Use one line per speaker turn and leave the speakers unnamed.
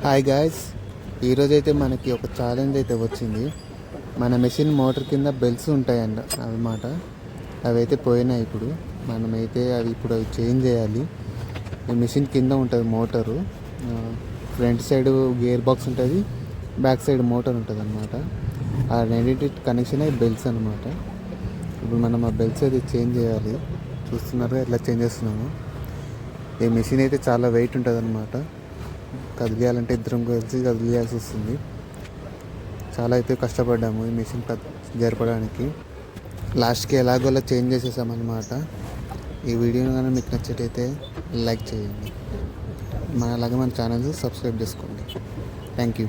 Hi guys, ఈరోజైతే మనకి ఒక ఛాలెంజ్ అయితే వచ్చింది. మన మెషిన్ మోటార్ కింద బెల్ట్స్ ఉంటాయంట అన్నమాట. అవి అయితే పోయినాయి. ఇప్పుడు మనమైతే అవి చేంజ్ చేయాలి. ఈ మెషిన్ కింద ఉంటుంది motor. Front side gear box ఉంటుంది, బ్యాక్ సైడ్ మోటార్ ఉంటుంది అనమాట. ఆ రెండింటి కనెక్షన్ అయ్యి బెల్ట్స్ అనమాట. ఇప్పుడు మనం ఆ బెల్ట్స్ అయితే చేంజ్ చేయాలి. చూస్తున్నారు ఎట్లా చేంజ్ చేస్తున్నాము. ఈ మెషిన్ అయితే చాలా వెయిట్ ఉంటుంది అనమాట. కదిలియాలంటే ఇద్దరం కలిసి కదిలియాల్సి వస్తుంది. చాలా అయితే కష్టపడ్డాము ఈ మెషిన్ జరపడానికి. లాస్ట్కి ఎలాగోలా చేంజ్ చేసేసామన్నమాట. ఈ వీడియో కానీ మీకు నచ్చినట్టయితే లైక్ చేయండి. అలాగే మన ఛానల్ సబ్స్క్రైబ్ చేసుకోండి. Thank you.